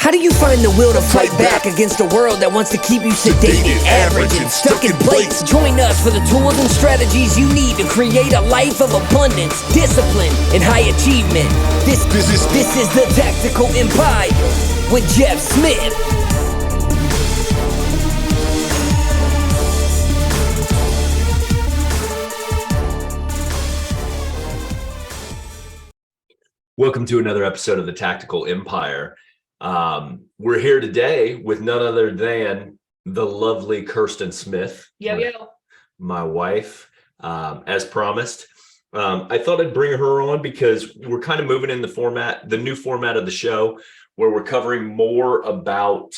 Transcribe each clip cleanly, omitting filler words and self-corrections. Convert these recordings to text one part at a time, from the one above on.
How do you find the will to fight back against a world that wants to keep you sedated, average, and stuck in places? Join us for the tools and strategies you need to create a life of abundance, discipline, and high achievement. This is the Tactical Empire with Jeff Smith. Welcome to another episode of the Tactical Empire. We're here today with none other than the lovely Kirsten Smith. My wife, as promised. I thought I'd bring her on because we're kind of moving in the new format of the show, where we're covering more about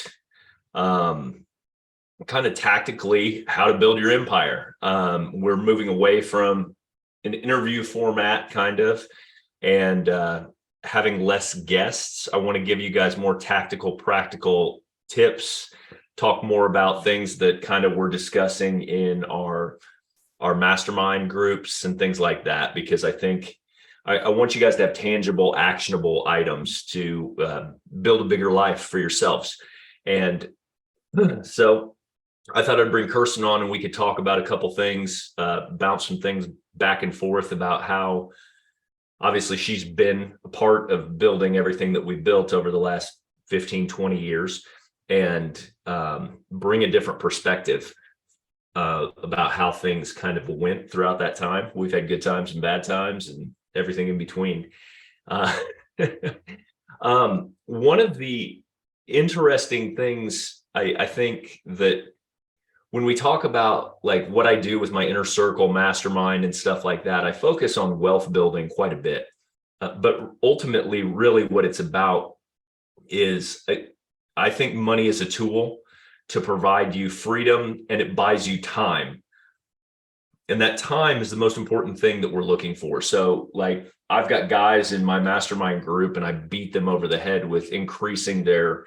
kind of tactically how to build your empire. We're moving away from an interview format kind of, and having less guests. I want to give you guys more tactical, practical tips, talk more about things that kind of we're discussing in our mastermind groups and things like that, because I think I want you guys to have tangible, actionable items to build a bigger life for yourselves. And so I thought I'd bring Kirsten on and we could talk about a couple things, bounce some things back and forth about how obviously she's been a part of building everything that we built over the last 15, 20 years, and bring a different perspective about how things kind of went throughout that time. We've had good times and bad times and everything in between. One of the interesting things I think that when we talk about like what I do with my inner circle mastermind and stuff like that, I focus on wealth building quite a bit. But ultimately, really what it's about is I think money is a tool to provide you freedom, and it buys you time. And that time is the most important thing that we're looking for. So like I've got guys in my mastermind group and I beat them over the head with increasing their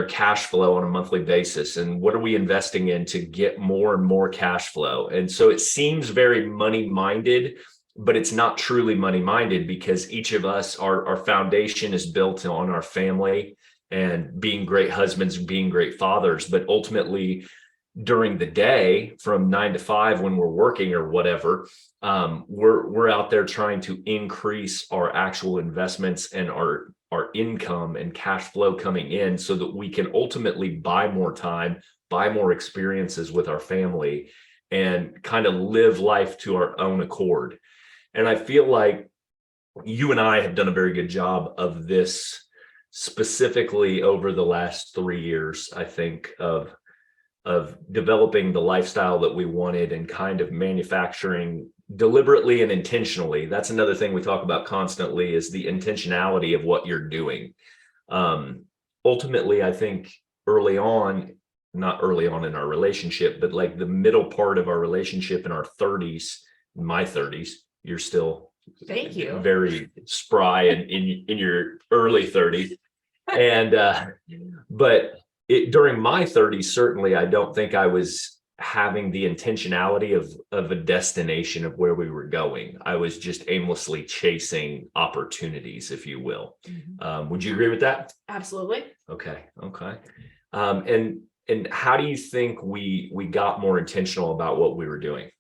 cash flow on a monthly basis. And what are we investing in to get more and more cash flow? And so it seems very money minded, but it's not truly money minded, because each of us, our foundation is built on our family and being great husbands and being great fathers. But ultimately during the day from 9 to 5 when we're working or whatever, we're out there trying to increase our actual investments and our income and cash flow coming in so that we can ultimately buy more time, buy more experiences with our family, and kind of live life to our own accord. And I feel like you and I have done a very good job of this, specifically over the last 3 years, I think, of developing the lifestyle that we wanted and kind of manufacturing deliberately and intentionally. That's another thing we talk about constantly, is the intentionality of what you're doing. Ultimately, I think not early on in our relationship, but like the middle part of our relationship in our 30s, my 30s, you're still Thank you. Very spry and in your early 30s. And but during my 30s, certainly I don't think I was having the intentionality of a destination of where we were going. I was just aimlessly chasing opportunities, if you will. Mm-hmm. Would you agree with that? Absolutely. Okay. And how do you think we got more intentional about what we were doing?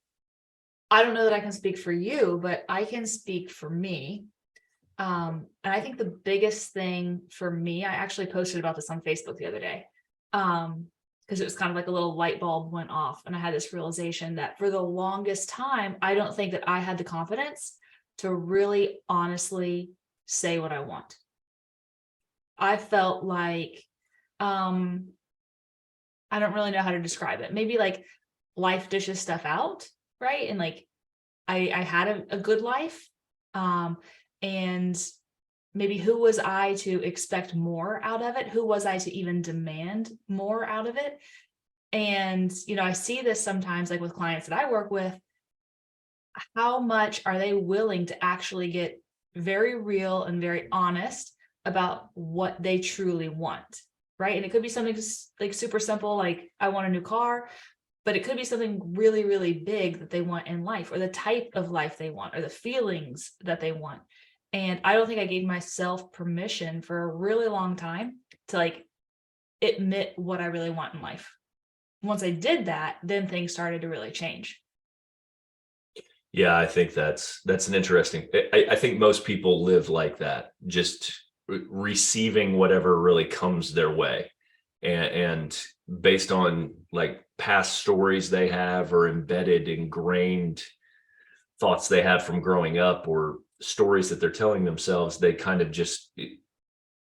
I don't know that I can speak for you, but I can speak for me. And I think the biggest thing for me, I actually posted about this on Facebook the other day. Because it was kind of like a little light bulb went off, and I had this realization that for the longest time, I don't think that I had the confidence to really honestly say what I want. I felt like, I don't really know how to describe it. Maybe like life dishes stuff out, right? And like I had a good life, and maybe who was I to expect more out of it? Who was I to even demand more out of it? And, I see this sometimes like with clients that I work with. How much are they willing to actually get very real and very honest about what they truly want, right? And it could be something like super simple, like I want a new car, but it could be something really, really big that they want in life, or the type of life they want, or the feelings that they want. And I don't think I gave myself permission for a really long time to like admit what I really want in life. Once I did that, then things started to really change. Yeah, I think that's an interesting. I think most people live like that, just receiving whatever really comes their way, and based on like past stories they have or embedded, ingrained thoughts they have from growing up or stories that they're telling themselves, they kind of just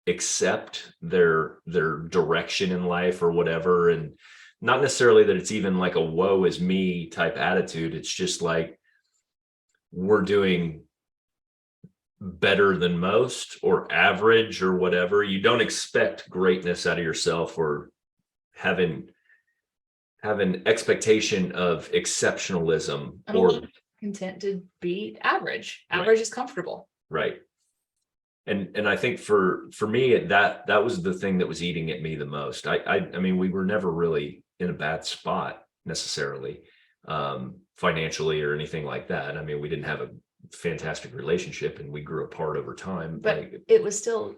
accept their direction in life or whatever, and not necessarily that it's even like a woe is me type attitude. It's just like, we're doing better than most or average or whatever. You don't expect greatness out of yourself or have an expectation of exceptionalism or content to be average. Average is comfortable. Right. And I think for me, that was the thing that was eating at me the most. I mean, we were never really in a bad spot necessarily, financially or anything like that. I mean, we didn't have a fantastic relationship and we grew apart over time. But like, it was still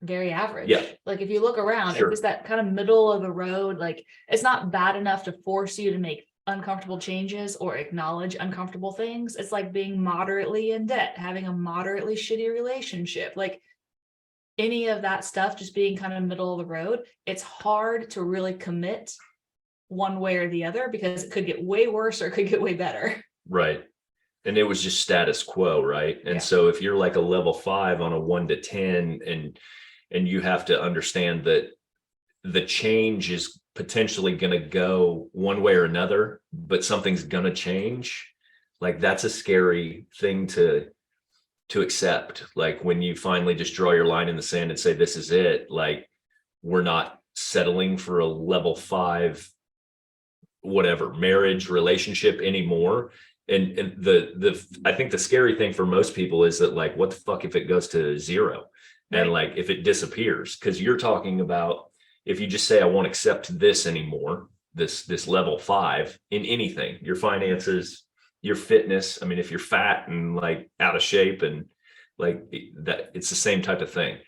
very average. Yeah. Like if you look around, Sure. It was that kind of middle of the road. Like it's not bad enough to force you to make uncomfortable changes or acknowledge uncomfortable things. It's like being moderately in debt, having a moderately shitty relationship, like any of that stuff, just being kind of middle of the road. It's hard to really commit one way or the other because it could get way worse or it could get way better. Right. And it was just status quo, right? And Yeah. so if you're like a level 5 on a 1 to 10 and you have to understand that the change is potentially going to go one way or another, but something's going to change, like that's a scary thing to accept. Like when you finally just draw your line in the sand and say, this is it, like we're not settling for a level 5 whatever marriage relationship anymore. And the I think the scary thing for most people is that, like, what the fuck if it goes to 0 and like if it disappears? Because you're talking about, if you just say I won't accept this anymore, this level 5 in anything, your finances, your fitness. I mean, if you're fat and like out of shape and like that, it's the same type of thing.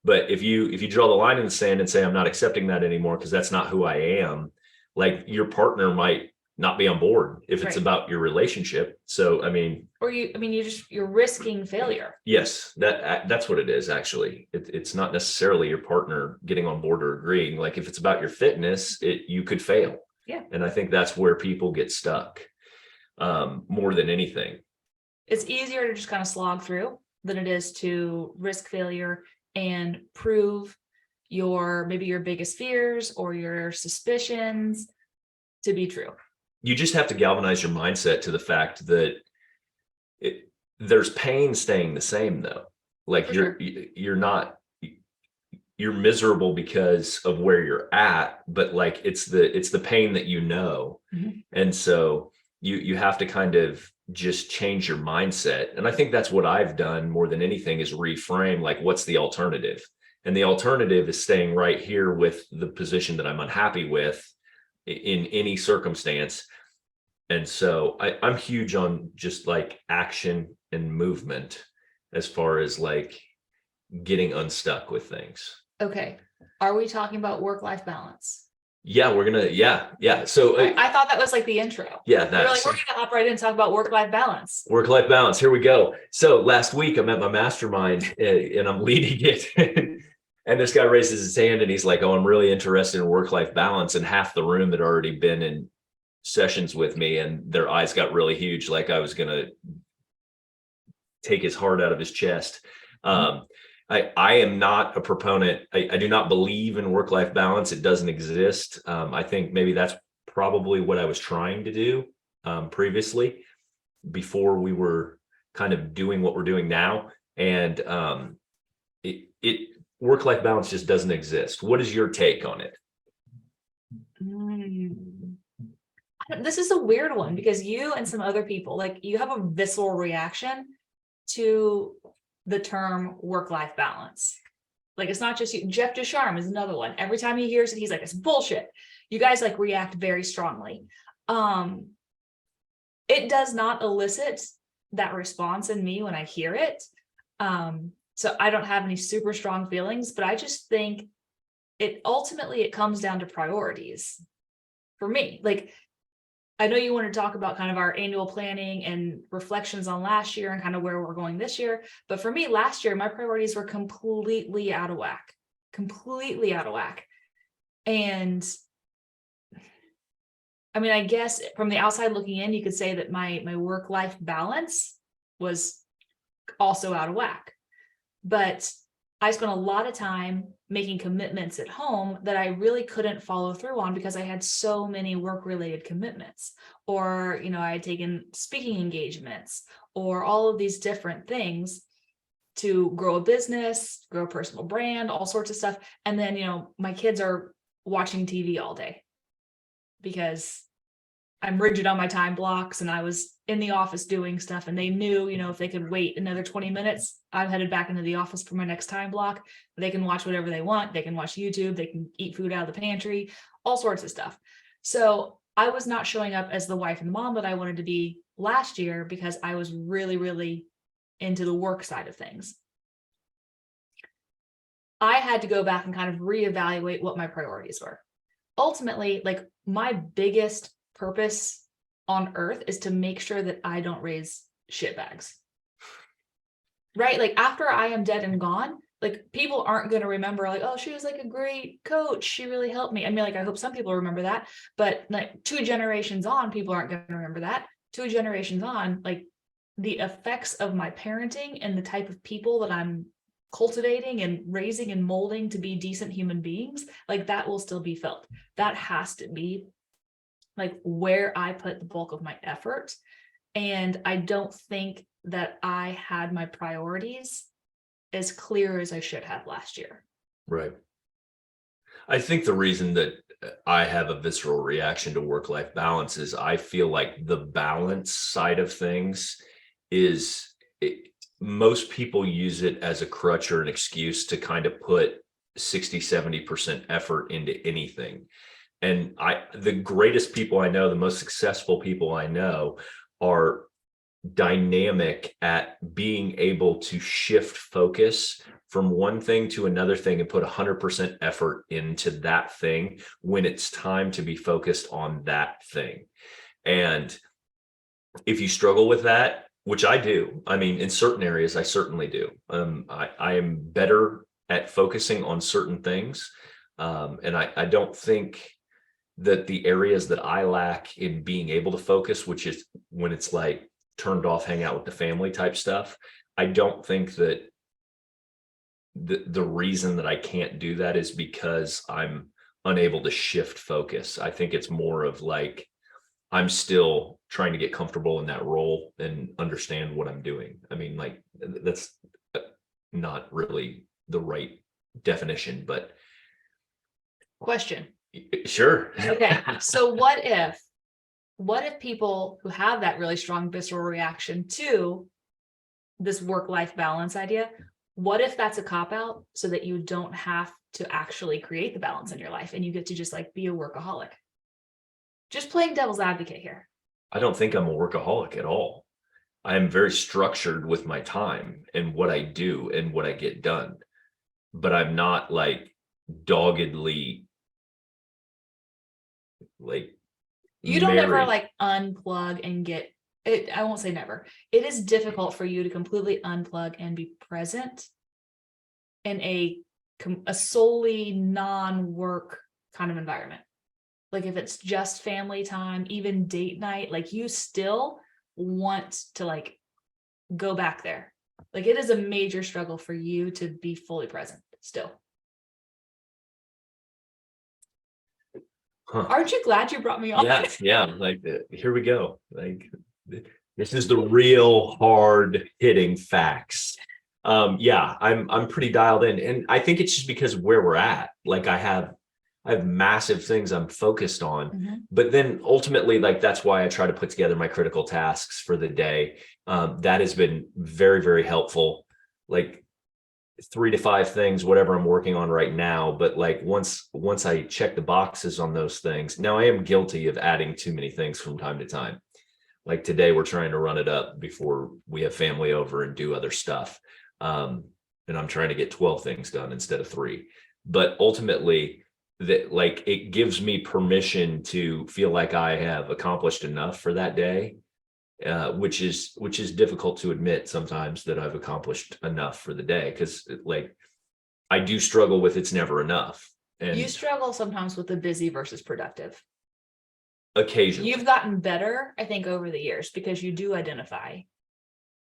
But if you draw the line in the sand and say I'm not accepting that anymore because that's not who I am, like your partner might not be on board if it's about your relationship. So I mean, or you're risking failure. Yes, that's what it is. Actually, it's not necessarily your partner getting on board or agreeing. Like if it's about your fitness, you could fail. Yeah. And I think that's where people get stuck, more than anything. It's easier to just kind of slog through than it is to risk failure and prove maybe your biggest fears or your suspicions to be true. You just have to galvanize your mindset to the fact that there's pain staying the same, though. Like you're miserable because of where you're at, but like it's the pain that you know. Mm-hmm. And so you have to kind of just change your mindset. And I think that's what I've done more than anything, is reframe, like, what's the alternative? And the alternative is staying right here with the position that I'm unhappy with in any circumstance. And so I'm huge on just like action and movement as far as like getting unstuck with things. Okay. Are we talking about work-life balance? Yeah, yeah. So I thought that was like the intro. Yeah, we're going to hop right in and talk about work-life balance. Work-life balance. Here we go. So last week I'm at my mastermind and I'm leading it. And this guy raises his hand and he's like, oh, I'm really interested in work-life balance. And half the room had already been in sessions with me and their eyes got really huge, like I was going to take his heart out of his chest. I am not a proponent. I do not believe in work-life balance. It doesn't exist. I think maybe that's probably what I was trying to do previously, before we were kind of doing what we're doing now. And work-life balance just doesn't exist. What is your take on it? This is a weird one because you and some other people, like, you have a visceral reaction to the term work-life balance. Like, it's not just you. Jeff Ducharme is another one. Every time he hears it, he's like, it's bullshit. You guys like react very strongly. It does not elicit that response in me when I hear it. So I don't have any super strong feelings, but I just think it comes down to priorities for me. Like, I know you want to talk about kind of our annual planning and reflections on last year and kind of where we're going this year. But for me, last year, my priorities were completely out of whack. And I mean, I guess from the outside looking in, you could say that my work-life balance was also out of whack. But I spent a lot of time making commitments at home that I really couldn't follow through on because I had so many work-related commitments, or, I had taken speaking engagements, or all of these different things to grow a business, grow a personal brand, all sorts of stuff. And then, my kids are watching TV all day because I'm rigid on my time blocks, and I was in the office doing stuff, and they knew, if they could wait another 20 minutes, I'm headed back into the office for my next time block. They can watch whatever they want. They can watch YouTube. They can eat food out of the pantry, all sorts of stuff. So I was not showing up as the wife and mom that I wanted to be last year because I was really, really into the work side of things. I had to go back and kind of reevaluate what my priorities were. Ultimately, like, my biggest purpose on earth is to make sure that I don't raise shitbags. Right? Like, after I am dead and gone, like, people aren't going to remember, like, oh, she was like a great coach, she really helped me. I mean, like, I hope some people remember that, but like 2 generations on, people aren't going to remember that. 2 generations on, like, the effects of my parenting and the type of people that I'm cultivating and raising and molding to be decent human beings, like, that will still be felt. That has to be like where I put the bulk of my effort. And I don't think that I had my priorities as clear as I should have last year. Right. I think the reason that I have a visceral reaction to work-life balance is I feel like the balance side of things is most people use it as a crutch or an excuse to kind of put 60-70% effort into anything. And the greatest people I know, the most successful people I know, are dynamic at being able to shift focus from one thing to another thing and put 100% effort into that thing when it's time to be focused on that thing. And if you struggle with that, which I do, I mean, in certain areas, I certainly do. I am better at focusing on certain things. And I don't think that the areas that I lack in being able to focus, which is when it's like turned off, hang out with the family type stuff, I don't think that the reason that I can't do that is because I'm unable to shift focus. I think it's more of like, I'm still trying to get comfortable in that role and understand what I'm doing. I mean, like, that's not really the right definition, but. Question. Sure. Okay. So what if people who have that really strong visceral reaction to this work-life balance idea, what if that's a cop-out so that you don't have to actually create the balance in your life and you get to just like be a workaholic? Just playing devil's advocate here. I don't think I'm a workaholic at all. I am very structured with my time and what I do and what I get done, but I'm not like doggedly like you don't married. ever like unplug and get it. I won't say never. It is difficult for you to completely unplug and be present in a solely non-work kind of environment. Like, if it's just family time, even date night, like, you still want to like go back there. Like, it is a major struggle for you to be fully present still. Huh. Aren't you glad you brought me on? Yeah. Like, here we go. Like, this is the real hard hitting facts. Yeah, I'm pretty dialed in, and I think it's just because of where we're at. Like, I have massive things I'm focused on, but then ultimately, like, that's why I try to put together my critical tasks for the day. That has been very, very helpful. Like, 3 to 5 things, whatever I'm working on right now. But like, once I check the boxes on those things, now I am guilty of adding too many things from time to time. Like today, we're trying to run it up before we have family over and do other stuff. And I'm trying to get 12 things done instead of 3. But ultimately, that like it gives me permission to feel like I have accomplished enough for that day, which is difficult to admit sometimes that I've accomplished enough for the day, because like I do struggle with it's never enough. And You struggle sometimes with the busy versus productive. occasionally. You've gotten better, I think, over the years, because you do identify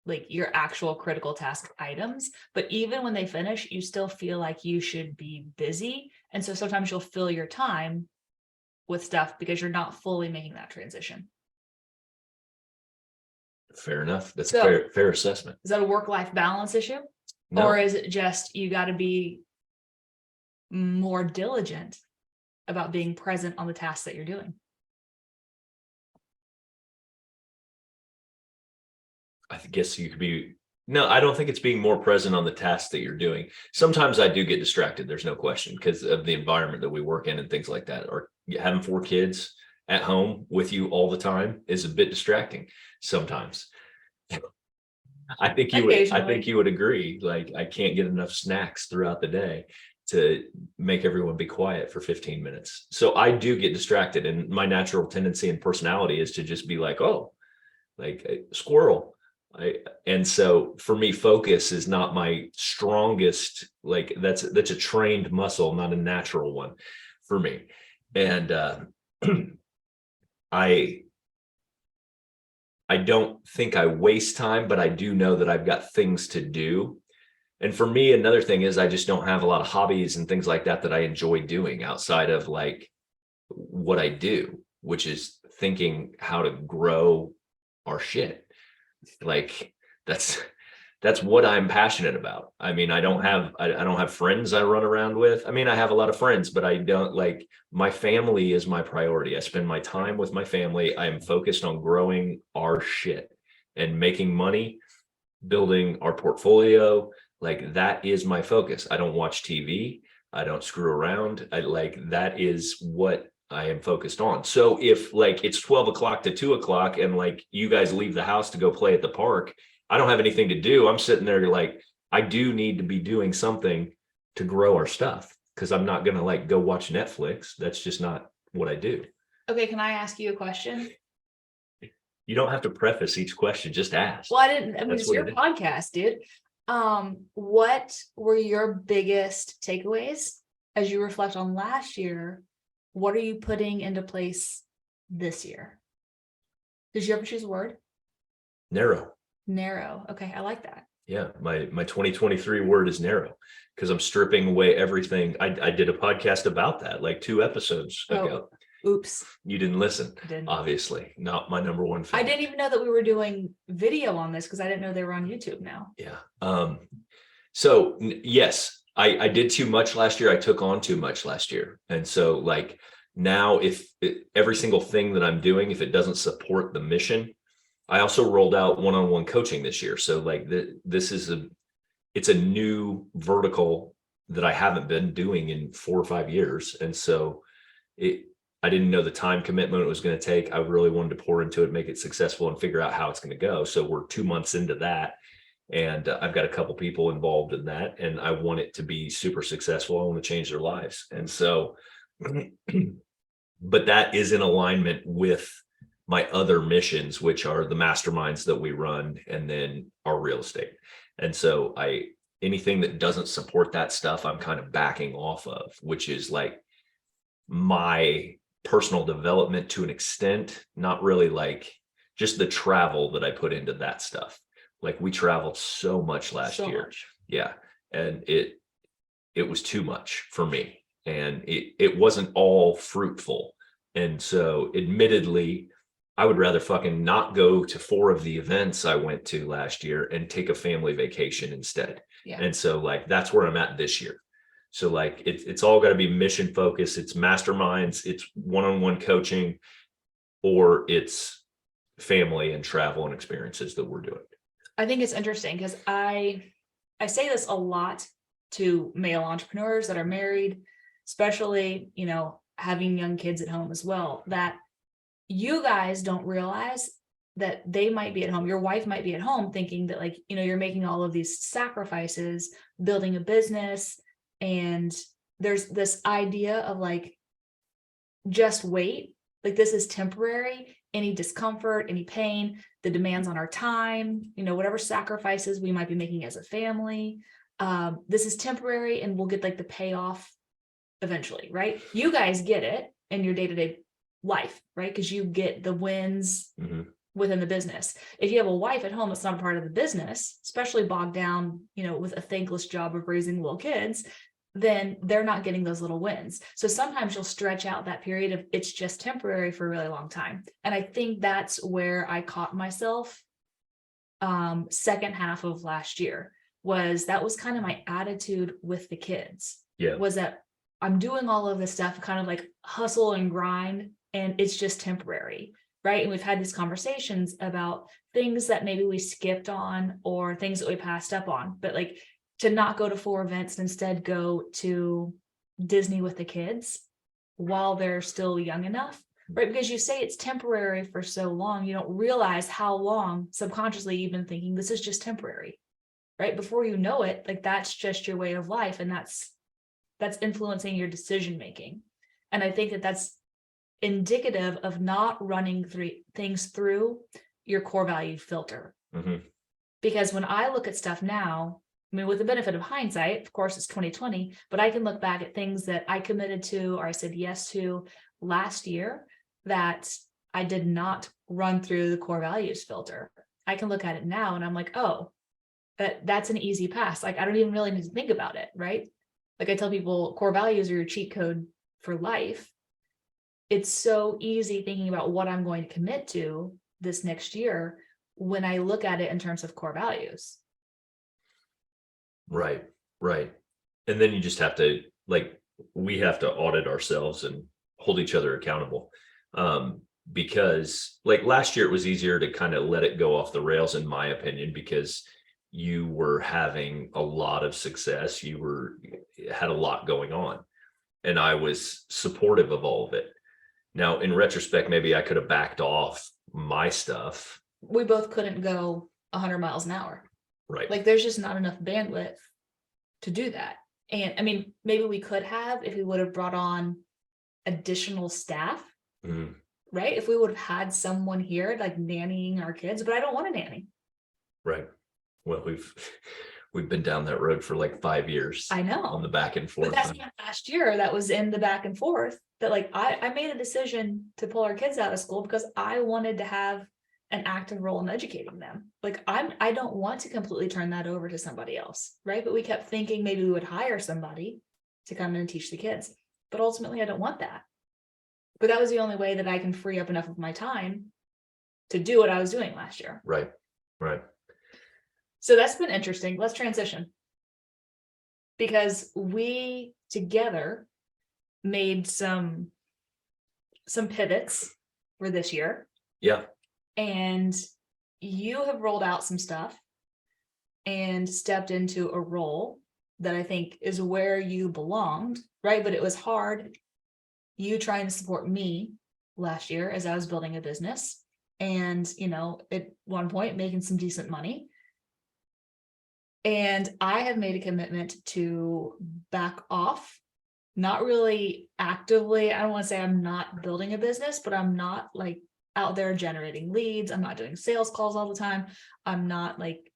like your actual critical task items, but even when they finish, you still feel like you should be busy. And so sometimes you'll fill your time with stuff because you're not fully making that transition. Fair enough. That's So- a fair assessment. Is that a work-life balance issue? No. Or is it just you got to be more diligent about being present on the tasks that you're doing? I guess you could be. No, I don't think it's being more present on the tasks that you're doing. Sometimes I do get distracted. There's no question, because of the environment that we work in and things like that. Or having 4 kids at home with you all the time is a bit distracting sometimes. I think you would agree. Like, I can't get enough snacks throughout the day to make everyone be quiet for 15 minutes. So I do get distracted, and my natural tendency and personality is to just be like, oh, like a squirrel. And so for me, focus is not my strongest, like that's a trained muscle, not a natural one for me. And I don't think I waste time, but I do know that I've got things to do. And for me, another thing is I just don't have a lot of hobbies and things like that I enjoy doing outside of like what I do, which is thinking how to grow our shit. Like that's what I'm passionate about. I mean, I don't have friends I run around with. I mean, I have a lot of friends, but I don't, like, my family is my priority. I spend my time with my family. I am focused on growing our shit and making money, building our portfolio. Like, that is my focus. I don't watch TV. I don't screw around. That is what I am focused on. So if like it's 12 o'clock to 2 o'clock and like you guys leave the house to go play at the park, I don't have anything to do. I'm sitting there like, I do need to be doing something to grow our stuff, because I'm not going to like go watch Netflix. That's just not what I do. Okay, can I ask you a question? You don't have to preface each question, just ask. Well, I mean, it's your podcast, dude. What were your biggest takeaways as you reflect on last year? What are you putting into place this year? Did you ever choose a word? Narrow. Narrow. Okay, I like that. Yeah, my 2023 word is narrow, because I'm stripping away everything. I did a podcast about that like 2 episodes ago. Oops. You didn't listen. Didn't. Obviously, not my number one fan. I didn't even know that we were doing video on this, because I didn't know they were on YouTube now. Yeah. So yes, I did too much last year. I took on too much last year. And so like now, every single thing that I'm doing, if it doesn't support the mission, I also rolled out one-on-one coaching this year. So like it's a new vertical that I haven't been doing in 4 or 5 years. And so I didn't know the time commitment it was going to take. I really wanted to pour into it, make it successful, and figure out how it's going to go. So we're 2 months into that. And I've got a couple people involved in that, and I want it to be super successful. I want to change their lives. And so, but that is in alignment with my other missions, which are the masterminds that we run, and then our real estate. And so anything that doesn't support that stuff, I'm kind of backing off of, which is like my personal development to an extent, not really like just the travel that I put into that stuff. Like, we traveled so much last year. Yeah. And it was too much for me, and it wasn't all fruitful. And so admittedly, I would rather fucking not go to 4 of the events I went to last year and take a family vacation instead. Yeah. And so like, that's where I'm at this year. So like, it's all got to be mission focused. It's masterminds, it's one-on-one coaching, or it's family and travel and experiences that we're doing. I think it's interesting because I say this a lot to male entrepreneurs that are married, especially, having young kids at home as well, that you guys don't realize that they might be at home, your wife might be at home thinking that like, you're making all of these sacrifices, building a business. And there's this idea of like, just wait, like this is temporary. Any discomfort, any pain, the demands on our time, whatever sacrifices we might be making as a family, this is temporary and we'll get like the payoff eventually, right? You guys get it in your day-to-day life, right? Because you get the wins within the business. If you have a wife at home that's not a part of the business, especially bogged down, with a thankless job of raising little kids, then they're not getting those little wins. So sometimes you'll stretch out that period of it's just temporary for a really long time. And I think that's where I caught myself second half of last year, that was kind of my attitude with the kids. Yeah. Was that I'm doing all of this stuff, kind of like hustle and grind, and it's just temporary, right? And we've had these conversations about things that maybe we skipped on or things that we passed up on, but like to not go to 4 events and instead go to Disney with the kids while they're still young enough, right? Because you say it's temporary for so long, you don't realize how long subconsciously you've been thinking this is just temporary, right? Before you know it, like that's just your way of life. And that's influencing your decision making. And I think that that's indicative of not running things through your core value filter. Because when I look at stuff now, I mean, with the benefit of hindsight, of course, it's 2020, but I can look back at things that I committed to or I said yes to last year that I did not run through the core values filter. I can look at it now and I'm like, oh, that's an easy pass. Like, I don't even really need to think about it, right? Like I tell people, core values are your cheat code for life. It's so easy thinking about what I'm going to commit to this next year when I look at it in terms of core values. Right. And then you just have to, like, we have to audit ourselves and hold each other accountable. Because like last year, it was easier to kind of let it go off the rails, in my opinion, because you were having a lot of success. You had a lot going on, and I was supportive of all of it. Now, in retrospect, maybe I could have backed off my stuff. We both couldn't go 100 miles an hour. Right. Like there's just not enough bandwidth to do that. And I mean, maybe we could have if we would have brought on additional staff, right? If we would have had someone here like nannying our kids, but I don't want a nanny. Right. Well, we've been down that road for like 5 years. I know. On the back and forth. But that's not last year. That was in the back and forth that like I made a decision to pull our kids out of school because I wanted to have an active role in educating them. Like I don't want to completely turn that over to somebody else, right? But we kept thinking maybe we would hire somebody to come in and teach the kids. But ultimately I don't want that. But that was the only way that I can free up enough of my time to do what I was doing last year. Right. So that's been interesting. Let's transition. Because we together made some pivots for this year. Yeah. And you have rolled out some stuff and stepped into a role that I think is where you belonged, right? But it was hard, you trying to support me last year as I was building a business and, at one point making some decent money. And I have made a commitment to back off, not really actively. I don't want to say I'm not building a business, but I'm not like out there generating leads. I'm not doing sales calls all the time. I'm not like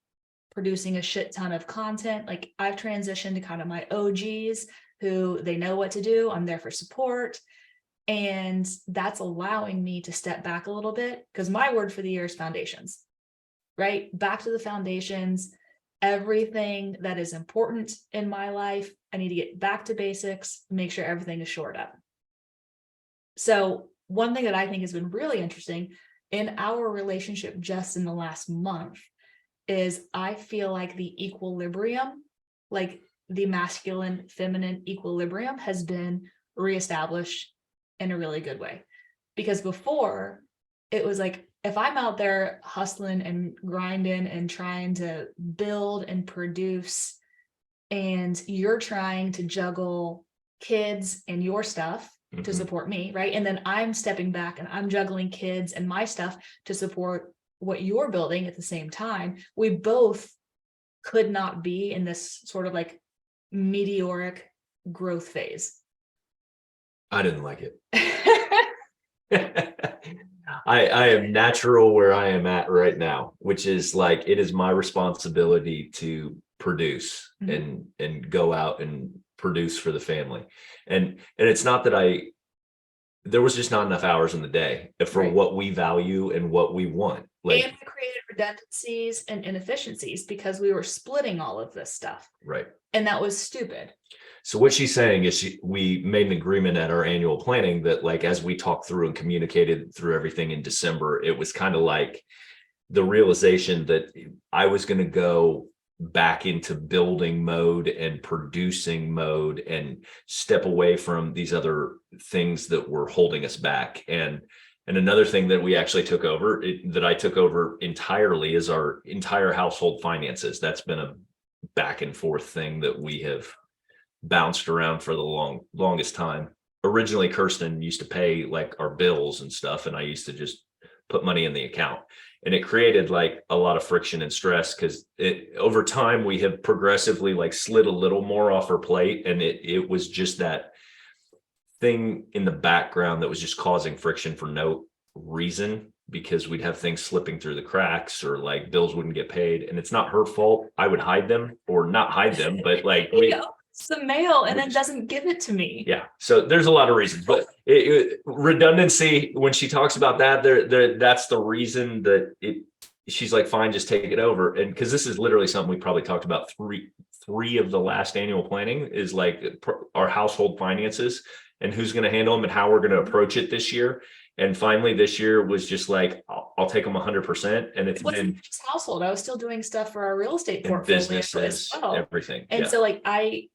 producing a shit ton of content. Like I've transitioned to kind of my OGs who they know what to do. I'm there for support. And that's allowing me to step back a little bit because my word for the year is foundations, right? Back to the foundations. Everything that is important in my life, I need to get back to basics, make sure everything is shored up. So one thing that I think has been really interesting in our relationship just in the last month is I feel like the equilibrium, like the masculine, feminine equilibrium has been reestablished in a really good way. Because before it was like, if I'm out there hustling and grinding and trying to build and produce, and you're trying to juggle kids and your stuff to support me, right? And then I'm stepping back and I'm juggling kids and my stuff to support what you're building at the same time, we both could not be in this sort of like meteoric growth phase. I didn't like it. I am natural where I am at right now, which is like, it is my responsibility to produce and go out and produce for the family. And it's not that there was just not enough hours in the day for what we value and what we want. Like, and we created redundancies and inefficiencies because we were splitting all of this stuff. Right. And that was stupid. So what she's saying is we made an agreement at our annual planning that, like, as we talked through and communicated through everything in December, it was kind of like the realization that I was going to go back into building mode and producing mode and step away from these other things that were holding us back. And another thing that we actually took over, that I took over entirely, is our entire household finances. That's been a back and forth thing that we have bounced around for the longest time. Originally, Kirsten used to pay like our bills and stuff, and I used to just put money in the account. And it created like a lot of friction and stress because over time we have progressively like slid a little more off her plate. And it was just that thing in the background that was just causing friction for no reason, because we'd have things slipping through the cracks or like bills wouldn't get paid. And it's not her fault. I would hide them, or not hide them, but like it's the mail and then doesn't give it to me. Yeah. So there's a lot of reasons, but redundancy, when she talks about that, that's the reason that she's like, fine, just take it over. And because this is literally something we probably talked about three of the last annual planning, is like our household finances and who's going to handle them and how we're going to approach it this year. And finally, this year was just like, I'll take them 100%. And it wasn't just household. I was still doing stuff for our real estate portfolio, businesses, everything. And so like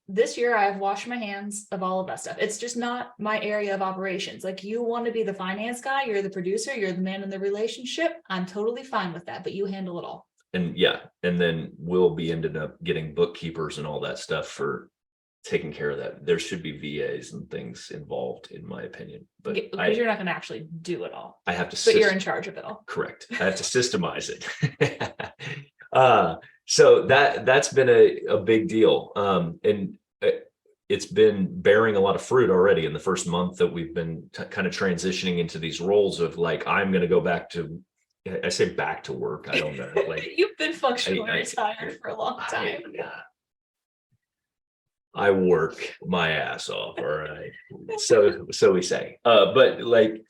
this year I've washed my hands of all of that stuff. It's just not my area of operations. Like, you want to be the finance guy, you're the producer, you're the man in the relationship. I'm totally fine with that, but you handle it all. And and then we'll be ended up getting bookkeepers and all that stuff for taking care of that. There should be VAs and things involved, in my opinion, but because you're not going to actually do it all. I have to, but you're in charge of it all. Correct. I have to systemize it. So that's been a big deal. And it's been bearing a lot of fruit already in the first month that we've been kind of transitioning into these roles of like, I'm going to go back to, I say back to work. I don't know. Like, you've been functionally retired for a long time. I work my ass off. All right. So we say, but like,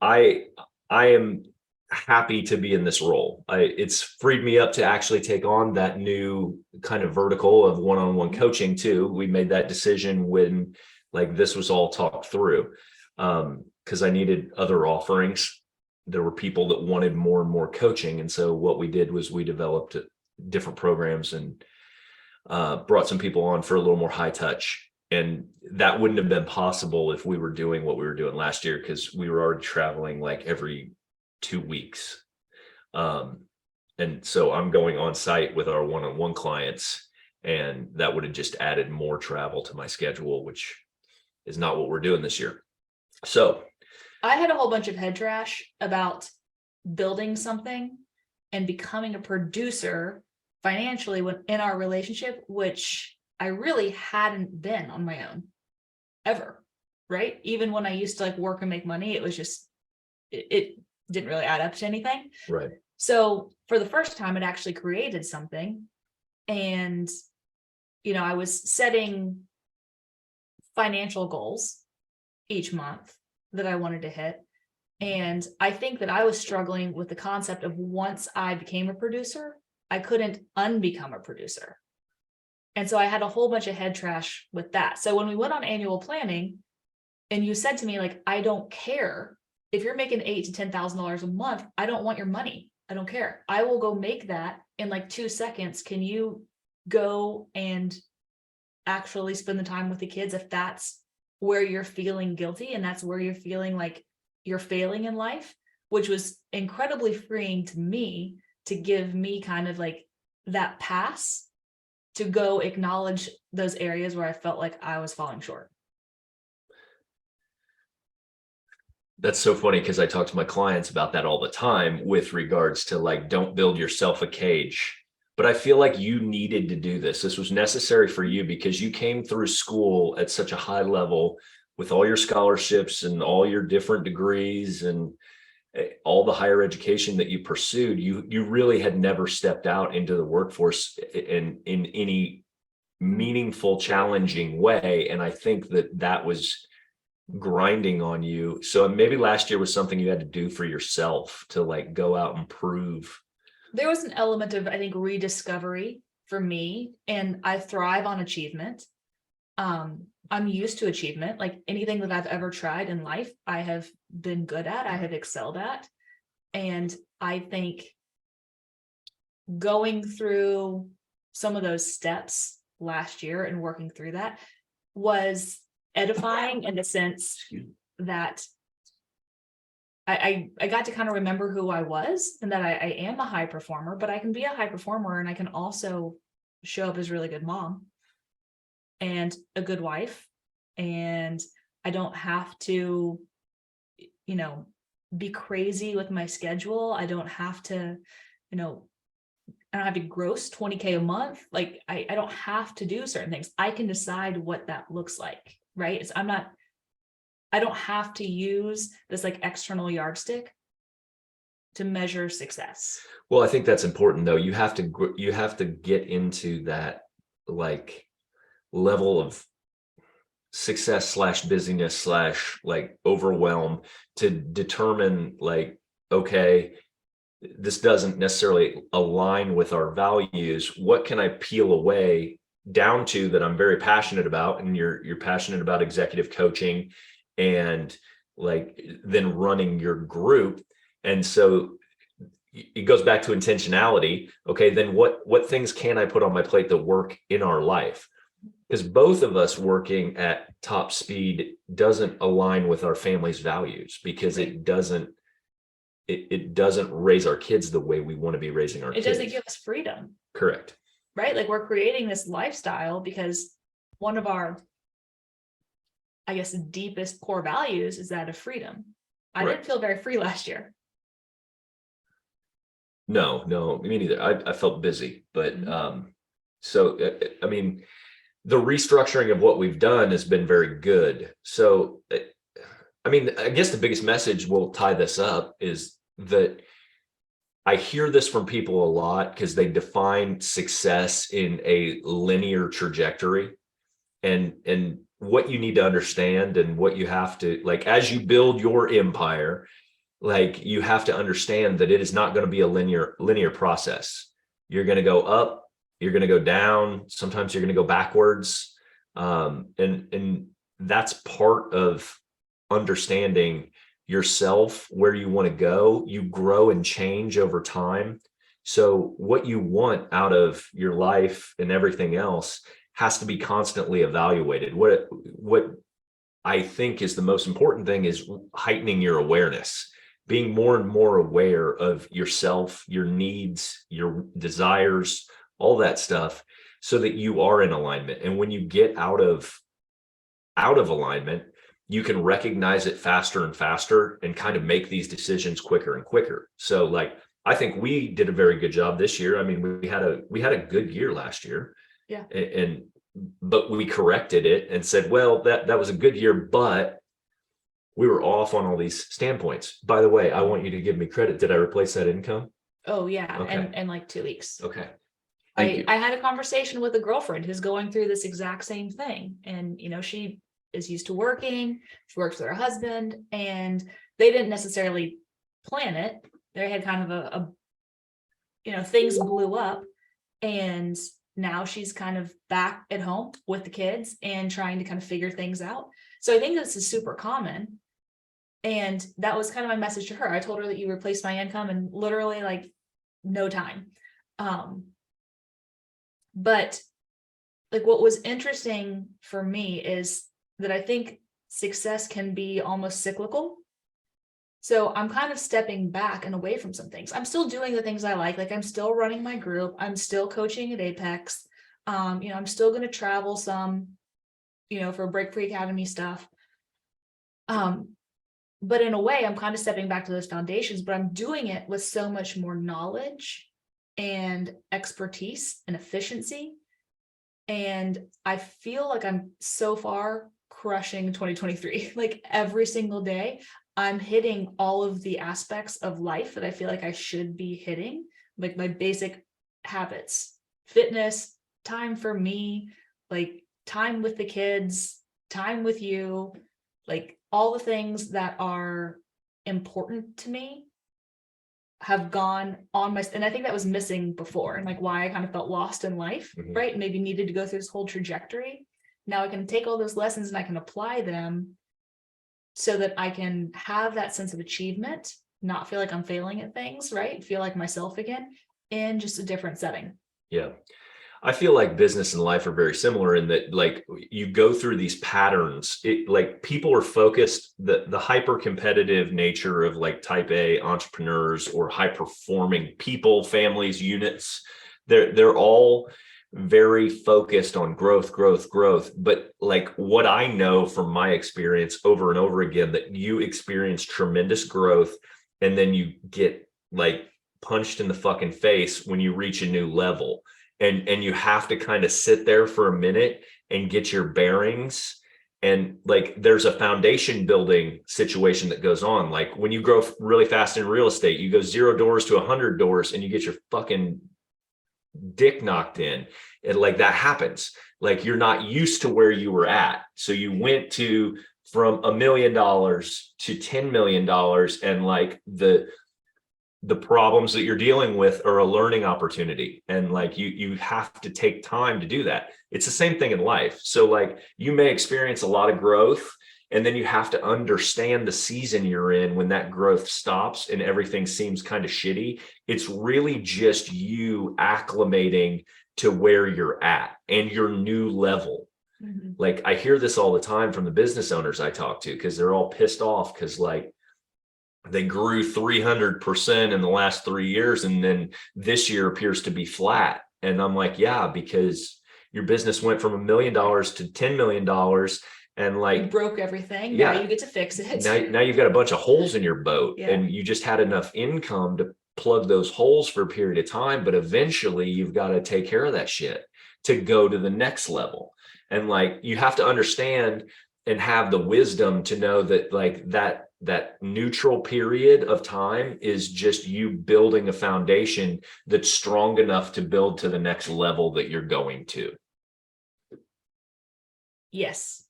I am happy to be in this role. It's freed me up to actually take on that new kind of vertical of one-on-one coaching too. We made that decision when like this was all talked through, because I needed other offerings. There were people that wanted more and more coaching. And so what we did was we developed different programs and brought some people on for a little more high touch. And that wouldn't have been possible if we were doing what we were doing last year, because we were already traveling like every 2 weeks. And so I'm going on site with our one-on-one clients, and that would have just added more travel to my schedule, which is not what we're doing this year. So I had a whole bunch of head trash about building something and becoming a producer financially in our relationship, which I really hadn't been on my own ever, right? Even when I used to like work and make money, it was just, it didn't really add up to anything. Right. So for the first time, it actually created something. And, I was setting financial goals each month that I wanted to hit. And I think that I was struggling with the concept of, once I became a producer, I couldn't unbecome a producer. And so I had a whole bunch of head trash with that. So when we went on annual planning and you said to me, like, I don't care if you're making $8,000 to $10,000 a month, I don't want your money. I don't care. I will go make that in like 2 seconds. Can you go and actually spend the time with the kids if that's where you're feeling guilty and that's where you're feeling like you're failing in life? Which was incredibly freeing to me, to give me kind of like that pass to go acknowledge those areas where I felt like I was falling short. That's so funny because I talk to my clients about that all the time with regards to like, don't build yourself a cage. But I feel like you needed to do this. This was necessary for you because you came through school at such a high level with all your scholarships and all your different degrees and all the higher education that you pursued. You really had never stepped out into the workforce in any meaningful, challenging way. And I think that was grinding on you. So maybe last year was something you had to do for yourself to like go out and prove. There was an element of, I think, rediscovery for me, and I thrive on achievement. I'm used to achievement. Like anything that I've ever tried in life, I have been good at, I have excelled at. And I think going through some of those steps last year and working through that was edifying in the sense that I got to kind of remember who I was and that I am a high performer, but I can be a high performer and I can also show up as a really good mom and a good wife. And I don't have to, be crazy with my schedule. I don't have to, I don't have to gross 20K a month. Like I don't have to do certain things. I can decide what that looks like, right? I don't have to use this like external yardstick to measure success. Well, I think that's important though. You have to get into that like level of success / busyness / like overwhelm to determine like, okay, this doesn't necessarily align with our values. What can I peel away down to that I'm very passionate about? And you're passionate about executive coaching and like then running your group. And so it goes back to intentionality. Okay, then what things can I put on my plate that work in our life? Because both of us working at top speed doesn't align with our family's values because it doesn't raise our kids the way we want to be raising our kids. It doesn't give us freedom. Correct. Right? Like we're creating this lifestyle because one of our, I guess, deepest core values is that of freedom. I didn't feel very free last year. No, me neither. I felt busy, but so I mean, the restructuring of what we've done has been very good. So, I mean, I guess the biggest message, we'll tie this up, is that I hear this from people a lot because they define success in a linear trajectory. And what you need to understand and what you have to, like, as you build your empire, like you have to understand that it is not going to be a linear process. You're going to go up, you're going to go down. Sometimes you're going to go backwards. And that's part of understanding yourself, where you want to go. You grow and change over time. So what you want out of your life and everything else has to be constantly evaluated. What I think is the most important thing is heightening your awareness, being more and more aware of yourself, your needs, your desires, all that stuff, so that you are in alignment. And when you get out of alignment, you can recognize it faster and faster and kind of make these decisions quicker and quicker. So like, I think we did a very good job this year. I mean, we had a good year last year. Yeah. But we corrected it and said, well, that was a good year, but we were off on all these standpoints. By the way, I want you to give me credit. Did I replace that income? Oh yeah. Okay. And like 2 weeks. Okay. I had a conversation with a girlfriend who's going through this exact same thing. And, she is used to working. She works with her husband, and they didn't necessarily plan it. They had kind of things blew up, and now she's kind of back at home with the kids and trying to kind of figure things out. So I think this is super common. And that was kind of my message to her. I told her that you replaced my income in literally like no time. But like what was interesting for me is that I think success can be almost cyclical. So I'm kind of stepping back and away from some things. I'm still doing the things I like I'm still running my group. I'm still coaching at Apex. I'm still going to travel some, for Break Free Academy stuff. But in a way, I'm kind of stepping back to those foundations, but I'm doing it with so much more knowledge and expertise and efficiency. And I feel like I'm so far crushing 2023. Like every single day, I'm hitting all of the aspects of life that I feel like I should be hitting, like my basic habits, fitness, time for me, like time with the kids, time with you, like all the things that are important to me have gone on my, and I think that was missing before, and like why I kind of felt lost in life, right? Maybe needed to go through this whole trajectory. Now I can take all those lessons and I can apply them so that I can have that sense of achievement, not feel like I'm failing at things, right? Feel like myself again in just a different setting. Yeah. I feel like business and life are very similar in that, like, you go through these patterns. Like people are focused, the hyper competitive nature of like type A entrepreneurs or high performing people, families, units. They're all very focused on growth. But like what I know from my experience over and over again, that you experience tremendous growth and then you get like punched in the fucking face when you reach a new level. And you have to kind of sit there for a minute and get your bearings. And like, there's a foundation building situation that goes on. Like when you grow really fast in real estate, you go 0 doors to 100 doors and you get your fucking dick knocked in. And like that happens. Like you're not used to where you were at. So you went from $1 million to $10 million, and like the problems that you're dealing with are a learning opportunity. And like you have to take time to do that. It's the same thing in life. So like you may experience a lot of growth, and then you have to understand the season you're in when that growth stops and everything seems kind of shitty. It's really just you acclimating to where you're at and your new level. Like I hear this all the time from the business owners I talk to, because they're all pissed off because like they grew 300% in the last 3 years, and then this year appears to be flat. And I'm like, yeah, because your business went from $1 million to $10 million, and like you broke everything. Yeah, now you get to fix it. Now you've got a bunch of holes in your boat, Yeah. And you just had enough income to plug those holes for a period of time, but eventually you've got to take care of that shit to go to the next level. And like you have to understand and have the wisdom to know that like that neutral period of time is just you building a foundation that's strong enough to build to the next level that you're going to. Yes.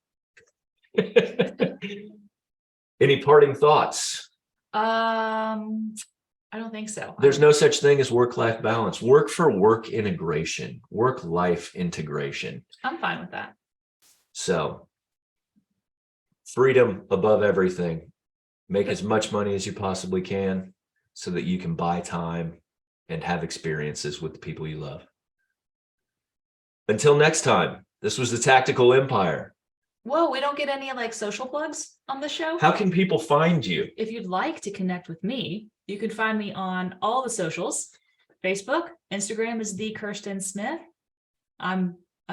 Any parting thoughts? I don't think so. There's no such thing as work-life balance. Work for work integration, work-life integration. I'm fine with that. So freedom above everything. Make as much money as you possibly can so that you can buy time and have experiences with the people you love. Until next time, this was the Tactical Empire. Whoa, we don't get any like social plugs on the show? How can people find you? If you'd like to connect with me, you can find me on all the socials. Facebook, Instagram is the Kirsten Smith.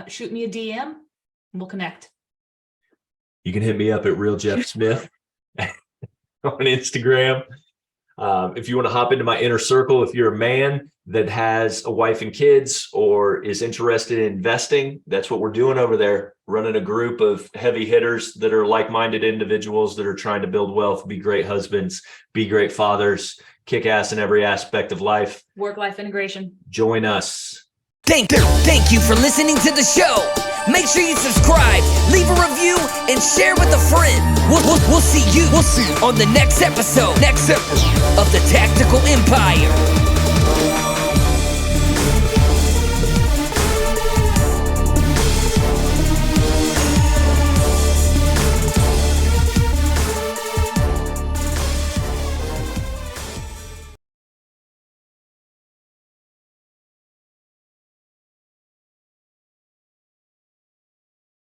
Shoot me a DM and we'll connect. You can hit me up at Real Jeff Smith on Instagram. If you want to hop into my inner circle, if you're a man that has a wife and kids or is interested in investing, that's what we're doing over there. Running a group of heavy hitters that are like-minded individuals that are trying to build wealth, be great husbands, be great fathers, kick ass in every aspect of life. Work-life integration. Join us. Thank you for listening to the show. Make sure you subscribe, leave a review, and share with a friend. We'll see you on the next episode of the Tactical Empire.